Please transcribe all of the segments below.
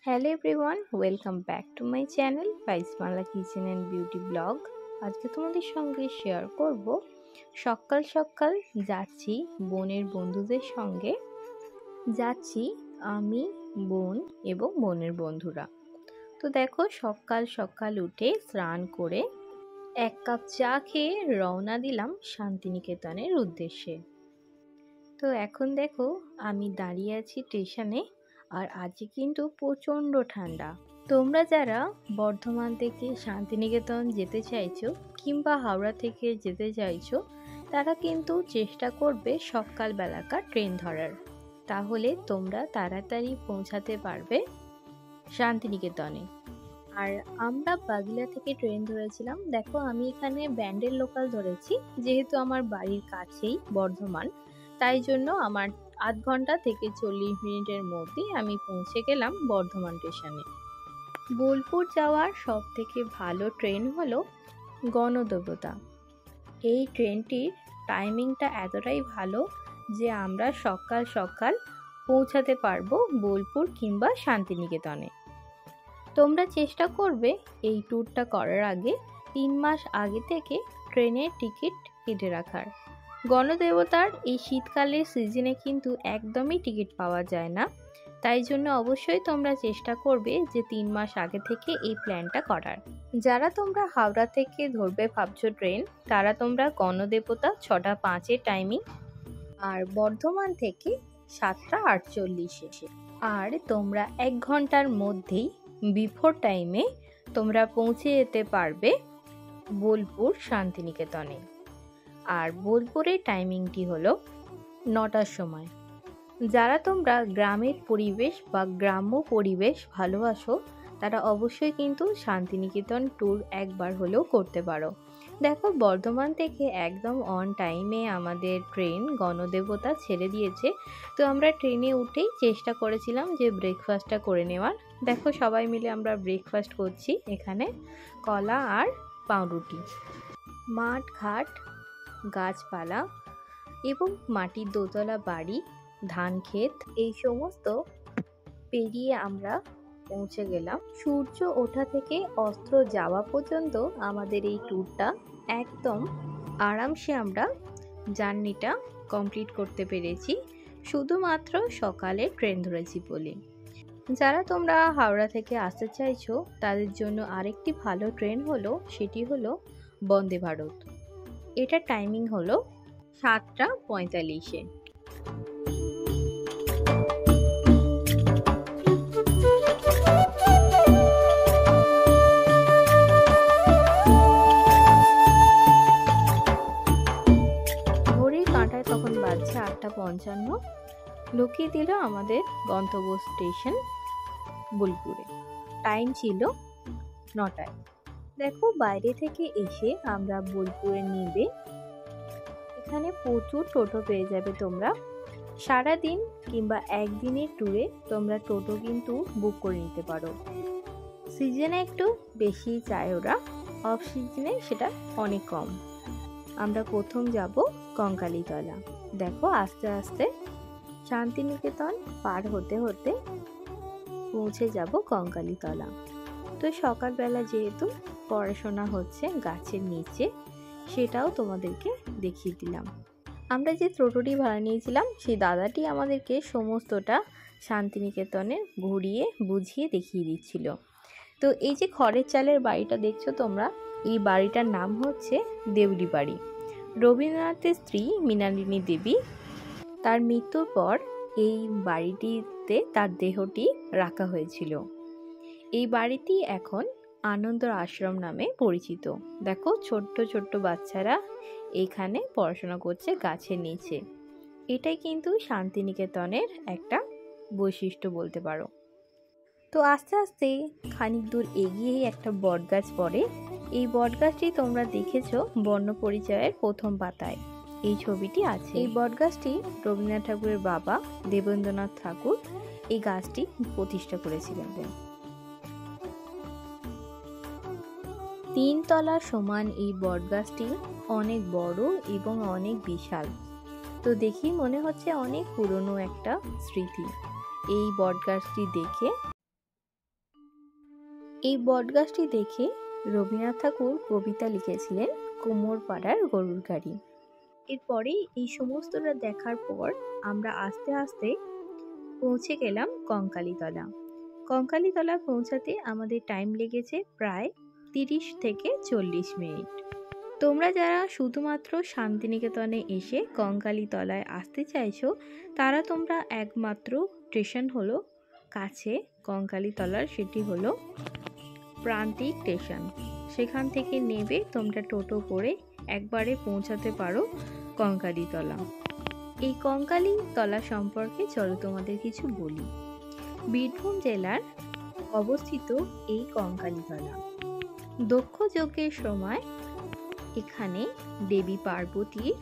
Hello everyone, welcome back to my channel পাইসমালা kitchen and beauty blog. আজকে তোমাদের সঙ্গে শেয়ার করব সকাল সকাল যাচ্ছি বোনের বন্ধুদের সঙ্গে। যাচ্ছি আমি, বোন এবং বোনের বন্ধুরা। তো দেখো, সকাল সকাল উঠে স্নান করে 1 কাপ চা খেয়ে রওনা দিলাম শান্তিনিকেতনের উদ্দেশ্যে। তো এখন দেখো, আমি দাঁড়িয়ে আছি স্টেশনে, আর আজকে কিন্তু প্রচণ্ড ঠান্ডা। তোমরা যারা বর্ধমান থেকে শান্তিনিকেতন যেতে চাইছো কিংবা হাওড়া থেকে যেতে চাইছো, তারা কিন্তু চেষ্টা করবে সকালবেলাকার ট্রেন ধরার, তাহলে তোমরা তাড়াতাড়ি পৌঁছাতে পারবে শান্তিনিকেতনে। আর আমরা বাগিলা থেকে ট্রেন ধরেছিলাম। দেখো, আমি এখানে ব্যান্ডেল লোকাল ধরেছি, যেহেতু আমার বাড়ির কাছেই বর্ধমান, তাই জন্য আমার 8 ঘন্টা থেকে 40 মিনিটের মধ্যেই আমি পৌঁছে গেলাম বর্ধমান স্টেশনে। বোলপুর যাওয়ার সব থেকে ভালো ট্রেন হলো গণদেবতা। এই ট্রেনটির টাইমিংটা এতটাই ভালো যে আমরা সকাল সকাল পৌঁছাতে পারবো বোলপুর কিংবা শান্তিনিকেতনে। তোমরা চেষ্টা করবে এই ট্যুরটা করার আগে 3 মাস আগে থেকে ট্রেনের টিকিট কেটে রাখার। গণদেবতার এই শীতকালের সিজনে কিন্তু একদমই টিকিট পাওয়া যায় না, তাই জন্য অবশ্যই তোমরা চেষ্টা করবে যে 3 মাস আগে থেকে এই প্ল্যানটা করার। যারা তোমরা হাওড়া থেকে ধরবে ভাবছো ট্রেন, তারা তোমরা গণদেবতা 6টা 5-এর টাইমিং, আর বর্ধমান থেকে 7টা 48-এ, আর তোমরা 1 ঘন্টার মধ্যেই বিফোর টাইমে তোমরা পৌঁছে যেতে পারবে বোলপুর শান্তিনিকেতনে। আর বোলপুরের টাইমিংটি হলো 9টার সময়। যারা তোমরা গ্রামের পরিবেশ বা গ্রাম্য পরিবেশ ভালোবাসো, তারা অবশ্যই কিন্তু শান্তিনিকেতন ট্যুর একবার হলেও করতে পারো। দেখো, বর্ধমান থেকে একদম অন টাইমে আমাদের ট্রেন গণদেবতা ছেড়ে দিয়েছে। তো আমরা ট্রেনে উঠেই চেষ্টা করেছিলাম যে ব্রেকফাস্টটা করে নেওয়ার। দেখো, সবাই মিলে আমরা ব্রেকফাস্ট করছি এখানে, কলা আর পাউরুটি। মাঠ ঘাট, গাছপালা এবং মাটির দোতলা বাড়ি, ধান ক্ষেত, এই সমস্ত পেরিয়ে আমরা পৌঁছে গেলাম। সূর্য ওঠা থেকে অস্ত যাওয়া পর্যন্ত আমাদের এই ট্যুরটা একদম আরামসে আমরা জার্নিটা কমপ্লিট করতে পেরেছি, শুধুমাত্র সকালে ট্রেন ধরেছি বলে। যারা তোমরা হাওড়া থেকে আসতে চাইছো, তাদের জন্য আরেকটি ভালো ট্রেন হলো, সেটি হলো বন্দে ভারত। এটার টাইমিং হলো 7টা 45-এ। ঘড়ির কাঁটায় তখন বাজছে 8টা 55, ঢুকিয়ে দিল আমাদের গন্তব্য স্টেশন বোলপুরে। টাইম ছিল 9টায়। দেখো, বাইরে থেকে এসে আমরা বোলপুরে নেবে এখানে প্রচুর টোটো পেয়ে যাবে তোমরা। সারাদিন কিংবা একদিনের ট্যুরে তোমরা টোটো কিন্তু বুক করে নিতে পারো। সিজনে একটু বেশি চায় ওরা, অফ সিজনে সেটা অনেক কম। আমরা প্রথম যাব কঙ্কালীতলা। দেখো, আস্তে আস্তে শান্তিনিকেতন পার হতে হতে পৌঁছে যাব কঙ্কালীতলা। তো সকালবেলা যেহেতু পড়াশোনা হচ্ছে গাছের নিচে, সেটাও তোমাদেরকে দেখিয়ে দিলাম। আমরা যে টোটোটি ভাড়া নিয়েছিলাম, সেই দাদাটি আমাদেরকে সমস্তটা শান্তিনিকেতনে ঘুরিয়ে বুঝিয়ে দেখিয়ে দিচ্ছিল। তো এই যে খড়ের চালের বাড়িটা দেখছো তোমরা, এই বাড়িটার নাম হচ্ছে দেউরি বাড়ি। রবীন্দ্রনাথের স্ত্রী মৃণালিনী দেবী, তার মৃত্যুর পর এই বাড়িটিতে তার দেহটি রাখা হয়েছিল। এই বাড়িটি এখন আনন্দ আশ্রম নামে পরিচিত। দেখো, ছোট্ট ছোট্ট বাচ্চারা এখানে পড়াশোনা করছে গাছের নিচে। এটাই কিন্তু শান্তিনিকেতনের একটা বৈশিষ্ট্য বলতে পারো। তো আস্তে আস্তে খানিক দূর এগিয়েই একটা বটগাছ পড়ে। এই বটগাছটি তোমরা দেখেছো বর্ণপরিচয়ের প্রথম পাতায়, এই ছবিটি আছে। এই বটগাছটি রবীন্দ্রনাথ ঠাকুরের বাবা দেবেন্দ্রনাথ ঠাকুর এই গাছটি প্রতিষ্ঠা করেছিলেন। 3 তলা সমান এই বটগাছটি অনেক বড় এবং অনেক বিশাল। তো দেখি মনে হচ্ছে অনেক পুরনো একটা স্মৃতি। এই বটগাছটি দেখে এই বটগাছটি দেখে রবীন্দ্রনাথ ঠাকুর কবিতা লিখেছিলেন কুমোর পাড়ার গরুর গাড়ি। এরপরে এই সমস্তটা দেখার পর আমরা আস্তে আস্তে পৌঁছে গেলাম কঙ্কালীতলা। কঙ্কালীতলা পৌঁছাতে আমাদের টাইম লেগেছে প্রায় 30 থেকে 40 মিনিট। তোমরা যারা শুধুমাত্র শান্তিনিকেতনে এসে কঙ্কালীতলায় আসতে চাইছো তারা তোমরা একমাত্র স্টেশন হলো কাছে কঙ্কালীতলার, সেটি হলো প্রান্তিক স্টেশন। সেখান থেকে নেবে তোমরা টোটো করে একবারে পৌঁছাতে পারো কঙ্কালীতলা। এই কঙ্কালীতলা সম্পর্কে চলো তোমাদের কিছু বলি। বীরভূম জেলার অবস্থিত এই কঙ্কালীতলা। দক্ষ যজ্ঞের সময় এখানে দেবী পার্বতীর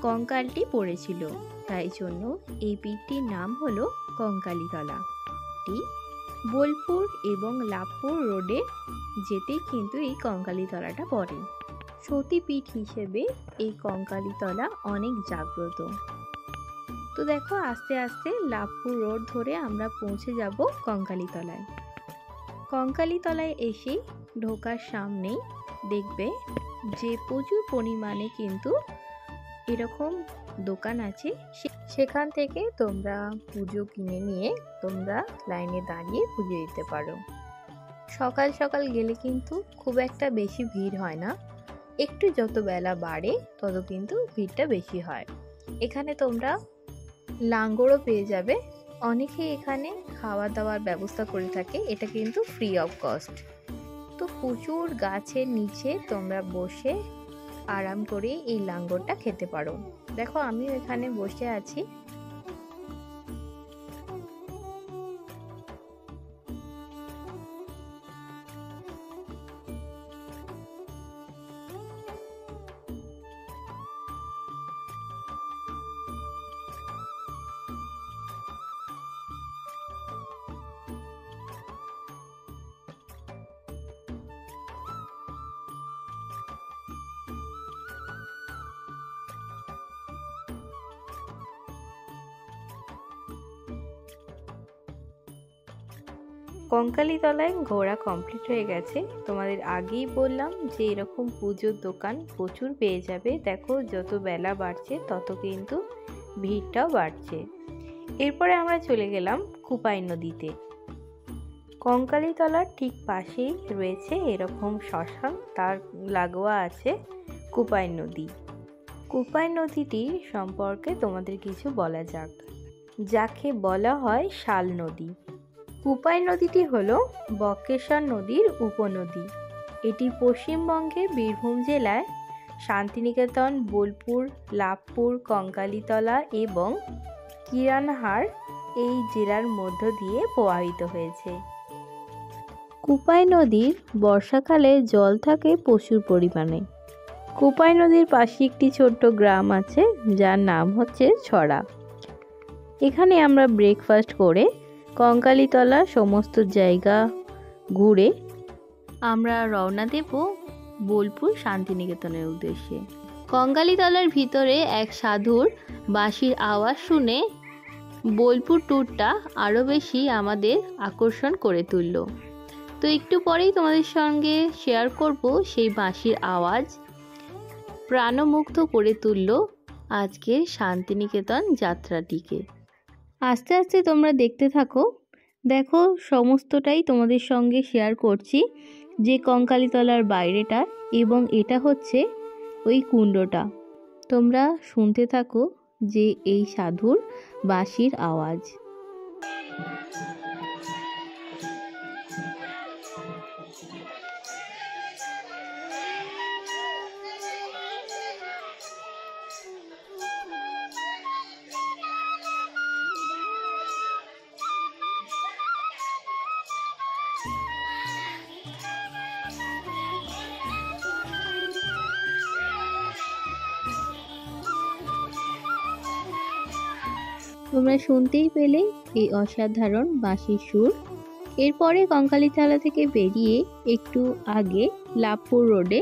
কঙ্কালটি পড়েছিল, তাই জন্য এই পীঠটির নাম হলো কঙ্কালীতলা। এটি বোলপুর এবং লাভপুর রোডে যেতেই কিন্তু এই কঙ্কালীতলাটা পড়ে। সতীপীঠ হিসেবে এই কঙ্কালীতলা অনেক জাগ্রত। তো দেখো আস্তে আস্তে লাভপুর রোড ধরে আমরা পৌঁছে যাব কঙ্কালীতলায়। কঙ্কালীতলায় এসে ঢোকার সামনেই দেখবে যে প্রচুর পরিমাণে কিন্তু এরকম দোকান আছে, সেখান থেকে তোমরা পুজো কিনে নিয়ে তোমরা লাইনে দাঁড়িয়ে পুজো দিতে পারো। সকাল সকাল গেলে কিন্তু খুব একটা বেশি ভিড় হয় না, একটু যত বেলা বাড়ে তত কিন্তু ভিড়টা বেশি হয়। এখানে তোমরা লাঙ্গড়ও পেয়ে যাবে। অনেকে এখানে খাওয়া দাওয়ার ব্যবস্থা করে থাকে, এটা কিন্তু ফ্রি অফ কস্ট। তো প্রচুর গাছের নিচে তোমরা বসে আরাম করে এই লাঙ্গড়টা খেতে পারো। দেখো আমিও এখানে বসে আছি। কঙ্কালীতলায় ঘোরা কমপ্লিট হয়ে গেছে। তোমাদের আগেই বললাম যে এরকম পুজোর দোকান প্রচুর পেয়ে যাবে। দেখো যত বেলা বাড়ছে তত কিন্তু ভিড়টাও বাড়ছে। এরপরে আমরা চলে গেলাম কুপাই নদীতে। কঙ্কালীতলার ঠিক পাশেই রয়েছে এরকম শ্মশান, তার লাগোয়া আছে কুপাই নদী। কুপাই নদীটি সম্পর্কে তোমাদের কিছু বলা যাক, যাকে বলা হয় শাল নদী। কুপাই নদীটি হলো বক্রেশ্বর নদীর উপনদী। এটি পশ্চিমবঙ্গের বীরভূম জেলায় শান্তিনিকেতন, বোলপুর, লাভপুর, কঙ্কালীতলা এবং কিরানহার এই জেলার মধ্য দিয়ে প্রবাহিত হয়েছে। কুপাই নদীর বর্ষাকালে জল থাকে প্রচুর পরিমাণে। কুপাই নদীর পাশে একটি ছোট্ট গ্রাম আছে যার নাম হচ্ছে ছড়া। এখানে আমরা ব্রেকফাস্ট করে কঙ্কালীতলা সমস্ত জায়গা ঘুরে আমরা রওনা দেব বোলপুর শান্তিনিকেতনের উদ্দেশ্যে। কঙ্কালীতলার ভিতরে এক সাধুর বাঁশির আওয়াজ শুনে বোলপুর ট্যুরটা আরও বেশি আমাদের আকর্ষণ করে তুলল। তো একটু পরেই তোমাদের সঙ্গে শেয়ার করব সেই বাঁশির আওয়াজ প্রাণমুগ্ধ করে তুলল আজকের শান্তিনিকেতন যাত্রাটিকে। আস্তে আস্তে তোমরা দেখতে থাকো। দেখো সমস্তটাই তোমাদের সঙ্গে শেয়ার করছি, যে কঙ্কালীতলার বাইরেটা এবং এটা হচ্ছে ওই কুণ্ডটা। তোমরা শুনতে থাকো যে এই সাধুর বাঁশির আওয়াজ। তোমরা শুনতেই পেলে এই অসাধারণ বাঁশির সুর। এরপরে কঙ্কালীতলা থেকে বেরিয়ে একটু আগে লাভপুর রোডে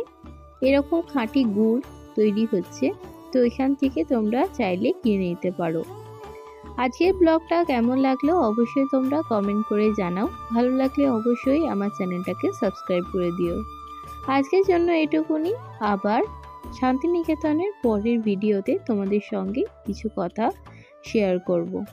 এরকম খাঁটি গুড় তৈরি হচ্ছে, তো এখান থেকে তোমরা চাইলে কিনে নিতে পারো। আজকের ব্লগটা কেমন লাগলো অবশ্যই তোমরা কমেন্ট করে জানাও। ভালো লাগলে অবশ্যই আমার চ্যানেলটাকে সাবস্ক্রাইব করে দিও। আজকের জন্য এটুকুনি। আবার শান্তিনিকেতনের পরের ভিডিওতে তোমাদের সঙ্গে কিছু কথা শেয়ার করব।